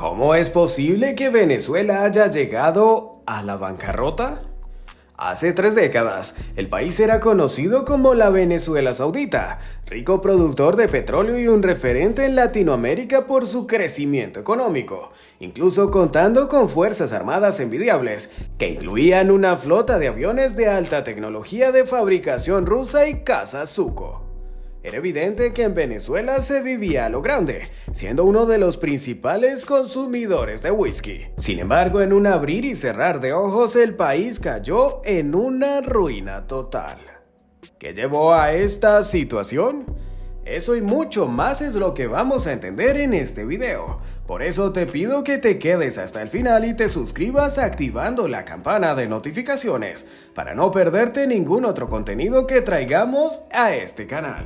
¿Cómo es posible que Venezuela haya llegado a la bancarrota? Hace 3 décadas, el país era conocido como la Venezuela Saudita, rico productor de petróleo y un referente en Latinoamérica por su crecimiento económico, incluso contando con fuerzas armadas envidiables, que incluían una flota de aviones de alta tecnología de fabricación rusa y caza Sukhoi. Era evidente que en Venezuela se vivía a lo grande, siendo uno de los principales consumidores de whisky. Sin embargo, en un abrir y cerrar de ojos, el país cayó en una ruina total. ¿Qué llevó a esta situación? Eso y mucho más es lo que vamos a entender en este video. Por eso te pido que te quedes hasta el final y te suscribas activando la campana de notificaciones para no perderte ningún otro contenido que traigamos a este canal.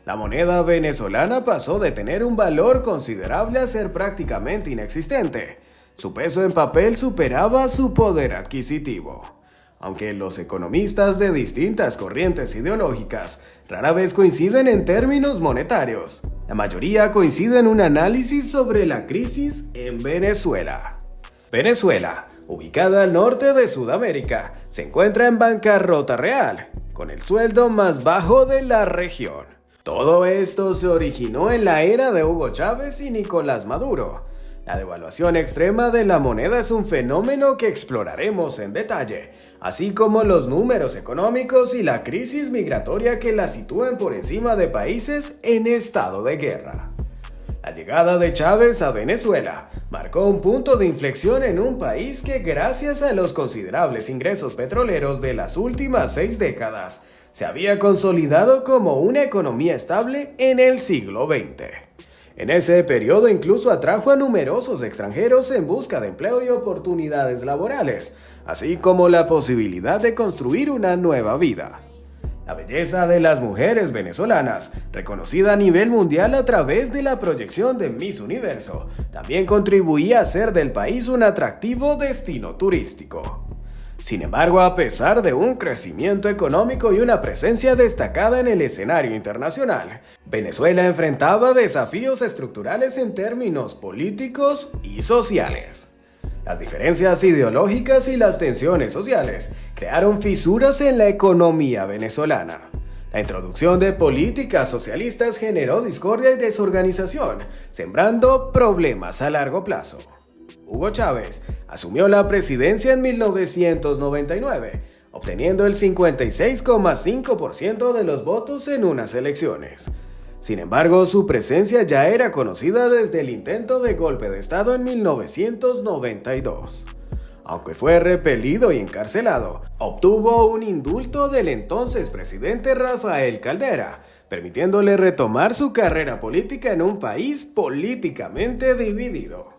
La moneda venezolana pasó de tener un valor considerable a ser prácticamente inexistente. Su peso en papel superaba su poder adquisitivo. Aunque los economistas de distintas corrientes ideológicas rara vez coinciden en términos monetarios, la mayoría coincide en un análisis sobre la crisis en Venezuela. Venezuela, ubicada al norte de Sudamérica, se encuentra en bancarrota real, con el sueldo más bajo de la región. Todo esto se originó en la era de Hugo Chávez y Nicolás Maduro. La devaluación extrema de la moneda es un fenómeno que exploraremos en detalle, así como los números económicos y la crisis migratoria que la sitúan por encima de países en estado de guerra. La llegada de Chávez a Venezuela marcó un punto de inflexión en un país que, gracias a los considerables ingresos petroleros de las últimas 6 décadas, se había consolidado como una economía estable en el siglo XX. En ese periodo incluso atrajo a numerosos extranjeros en busca de empleo y oportunidades laborales, así como la posibilidad de construir una nueva vida. La belleza de las mujeres venezolanas, reconocida a nivel mundial a través de la proyección de Miss Universo, también contribuía a hacer del país un atractivo destino turístico. Sin embargo, a pesar de un crecimiento económico y una presencia destacada en el escenario internacional, Venezuela enfrentaba desafíos estructurales en términos políticos y sociales. Las diferencias ideológicas y las tensiones sociales crearon fisuras en la economía venezolana. La introducción de políticas socialistas generó discordia y desorganización, sembrando problemas a largo plazo. Hugo Chávez asumió la presidencia en 1999, obteniendo el 56,5% de los votos en unas elecciones. Sin embargo, su presencia ya era conocida desde el intento de golpe de Estado en 1992. Aunque fue repelido y encarcelado, obtuvo un indulto del entonces presidente Rafael Caldera, permitiéndole retomar su carrera política en un país políticamente dividido.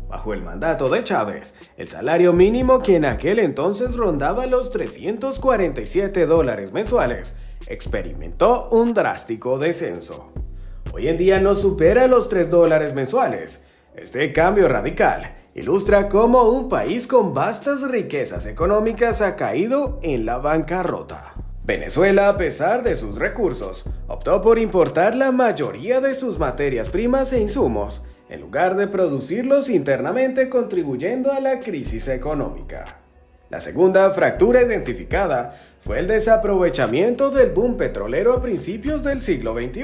Bajo el mandato de Chávez, el salario mínimo, que en aquel entonces rondaba los $347 mensuales, experimentó un drástico descenso. Hoy en día no supera los $3 mensuales. Este cambio radical ilustra cómo un país con vastas riquezas económicas ha caído en la bancarrota. Venezuela, a pesar de sus recursos, optó por importar la mayoría de sus materias primas e insumos, en lugar de producirlos internamente, contribuyendo a la crisis económica. La segunda fractura identificada fue el desaprovechamiento del boom petrolero a principios del siglo XXI.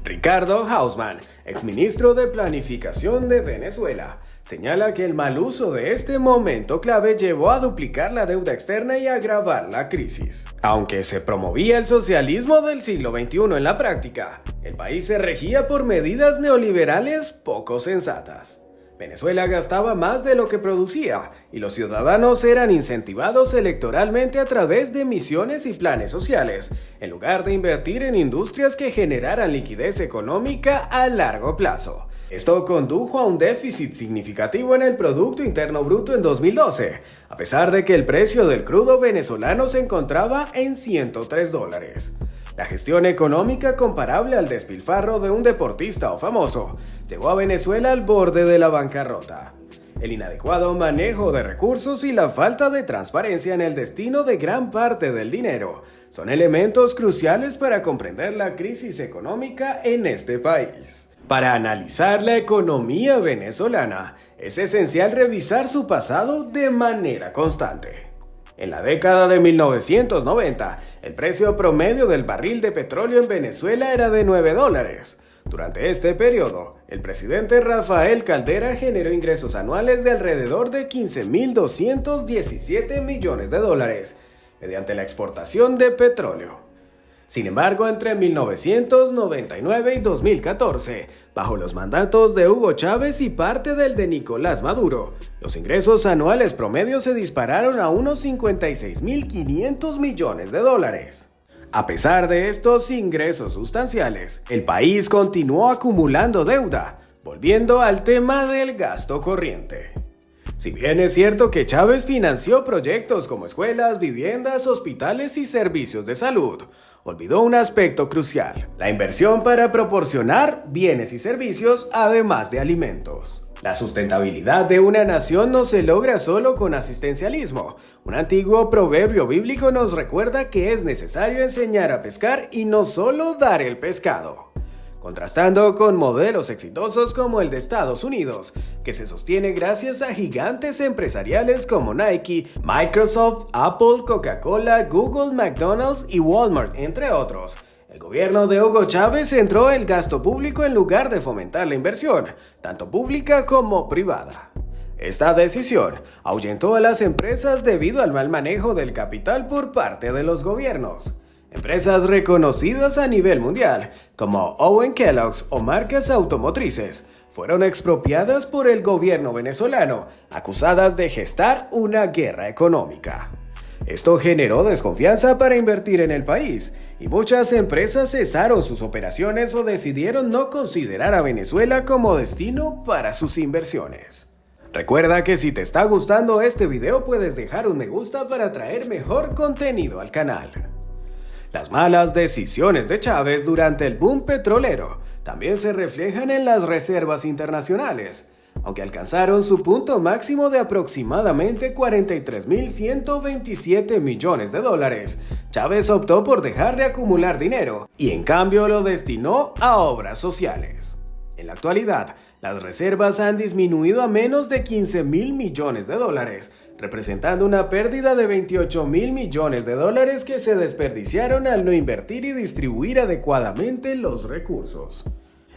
Ricardo Hausmann, exministro de Planificación de Venezuela, señala que el mal uso de este momento clave llevó a duplicar la deuda externa y a agravar la crisis. Aunque se promovía el socialismo del siglo XXI en la práctica, el país se regía por medidas neoliberales poco sensatas. Venezuela gastaba más de lo que producía y los ciudadanos eran incentivados electoralmente a través de misiones y planes sociales, en lugar de invertir en industrias que generaran liquidez económica a largo plazo. Esto condujo a un déficit significativo en el Producto Interno Bruto en 2012, a pesar de que el precio del crudo venezolano se encontraba en $103. La gestión económica, comparable al despilfarro de un deportista o famoso, llevó a Venezuela al borde de la bancarrota. El inadecuado manejo de recursos y la falta de transparencia en el destino de gran parte del dinero son elementos cruciales para comprender la crisis económica en este país. Para analizar la economía venezolana, es esencial revisar su pasado de manera constante. En la década de 1990, el precio promedio del barril de petróleo en Venezuela era de $9. Durante este periodo, el presidente Rafael Caldera generó ingresos anuales de alrededor de $15.217 millones mediante la exportación de petróleo. Sin embargo, entre 1999 y 2014, bajo los mandatos de Hugo Chávez y parte del de Nicolás Maduro, los ingresos anuales promedios se dispararon a unos $56.500 millones. A pesar de estos ingresos sustanciales, el país continuó acumulando deuda, volviendo al tema del gasto corriente. Si bien es cierto que Chávez financió proyectos como escuelas, viviendas, hospitales y servicios de salud, olvidó un aspecto crucial: la inversión para proporcionar bienes y servicios, además de alimentos. La sustentabilidad de una nación no se logra solo con asistencialismo. Un antiguo proverbio bíblico nos recuerda que es necesario enseñar a pescar y no solo dar el pescado. Contrastando con modelos exitosos como el de Estados Unidos, que se sostiene gracias a gigantes empresariales como Nike, Microsoft, Apple, Coca-Cola, Google, McDonald's y Walmart, entre otros. El gobierno de Hugo Chávez centró el gasto público en lugar de fomentar la inversión, tanto pública como privada. Esta decisión ahuyentó a las empresas debido al mal manejo del capital por parte de los gobiernos. Empresas reconocidas a nivel mundial, como Owen Kellogg's o marcas automotrices, fueron expropiadas por el gobierno venezolano, acusadas de gestar una guerra económica. Esto generó desconfianza para invertir en el país, y muchas empresas cesaron sus operaciones o decidieron no considerar a Venezuela como destino para sus inversiones. Recuerda que si te está gustando este video puedes dejar un me gusta para traer mejor contenido al canal. Las malas decisiones de Chávez durante el boom petrolero también se reflejan en las reservas internacionales. Aunque alcanzaron su punto máximo de aproximadamente $43.127 millones, Chávez optó por dejar de acumular dinero y en cambio lo destinó a obras sociales. En la actualidad, las reservas han disminuido a menos de $15.000 millones, representando una pérdida de $28.000 millones que se desperdiciaron al no invertir y distribuir adecuadamente los recursos.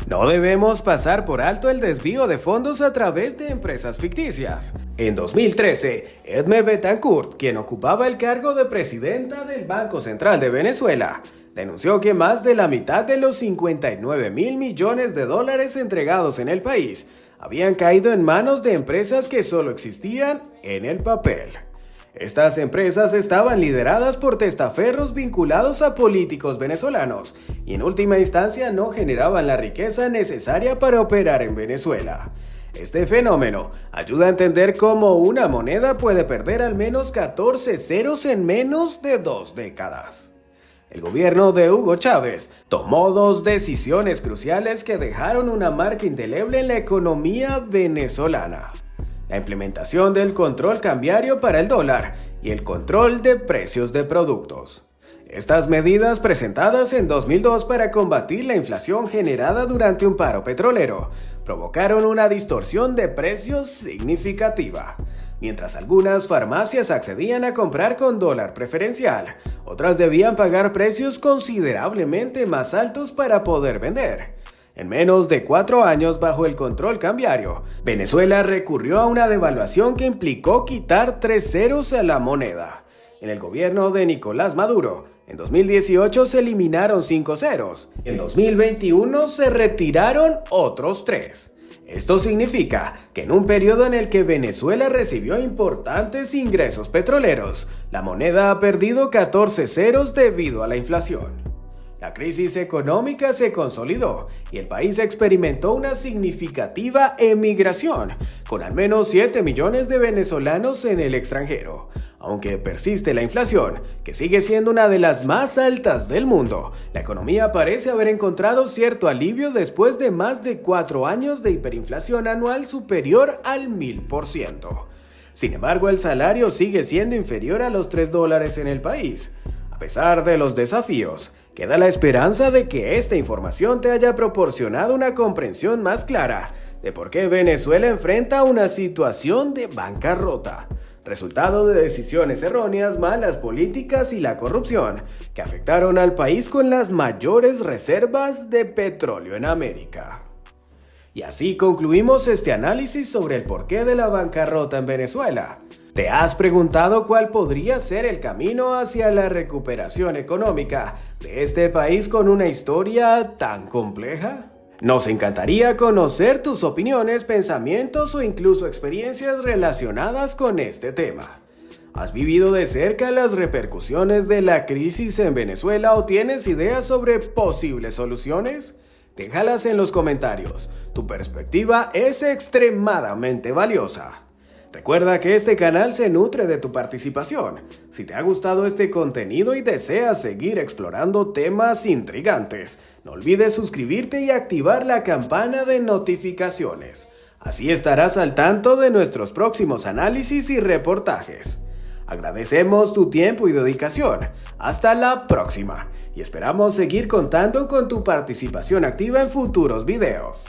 No debemos pasar por alto el desvío de fondos a través de empresas ficticias. En 2013, Edme Betancourt, quien ocupaba el cargo de presidenta del Banco Central de Venezuela, denunció que más de la mitad de los $59.000 millones entregados en el país habían caído en manos de empresas que solo existían en el papel. Estas empresas estaban lideradas por testaferros vinculados a políticos venezolanos y en última instancia no generaban la riqueza necesaria para operar en Venezuela. Este fenómeno ayuda a entender cómo una moneda puede perder al menos 14 ceros en menos de 2 décadas. El gobierno de Hugo Chávez tomó dos decisiones cruciales que dejaron una marca indeleble en la economía venezolana: la implementación del control cambiario para el dólar y el control de precios de productos. Estas medidas, presentadas en 2002 para combatir la inflación generada durante un paro petrolero, provocaron una distorsión de precios significativa. Mientras algunas farmacias accedían a comprar con dólar preferencial, otras debían pagar precios considerablemente más altos para poder vender. En menos de 4 años bajo el control cambiario, Venezuela recurrió a una devaluación que implicó quitar 3 ceros a la moneda. En el gobierno de Nicolás Maduro, en 2018 se eliminaron 5 ceros. En 2021 se retiraron otros 3. Esto significa que en un periodo en el que Venezuela recibió importantes ingresos petroleros, la moneda ha perdido 14 ceros debido a la inflación. La crisis económica se consolidó y el país experimentó una significativa emigración, con al menos 7 millones de venezolanos en el extranjero. Aunque persiste la inflación, que sigue siendo una de las más altas del mundo, la economía parece haber encontrado cierto alivio después de más de 4 años de hiperinflación anual superior al 1000%. Sin embargo, el salario sigue siendo inferior a los $3 en el país. A pesar de los desafíos, Queda la esperanza de que esta información te haya proporcionado una comprensión más clara de por qué Venezuela enfrenta una situación de bancarrota, resultado de decisiones erróneas, malas políticas y la corrupción que afectaron al país con las mayores reservas de petróleo en América. Y así concluimos este análisis sobre el porqué de la bancarrota en Venezuela. ¿Te has preguntado cuál podría ser el camino hacia la recuperación económica de este país con una historia tan compleja? Nos encantaría conocer tus opiniones, pensamientos o incluso experiencias relacionadas con este tema. ¿Has vivido de cerca las repercusiones de la crisis en Venezuela o tienes ideas sobre posibles soluciones? Déjalas en los comentarios. Tu perspectiva es extremadamente valiosa. Recuerda que este canal se nutre de tu participación. Si te ha gustado este contenido y deseas seguir explorando temas intrigantes, no olvides suscribirte y activar la campana de notificaciones. Así estarás al tanto de nuestros próximos análisis y reportajes. Agradecemos tu tiempo y dedicación. Hasta la próxima. Y esperamos seguir contando con tu participación activa en futuros videos.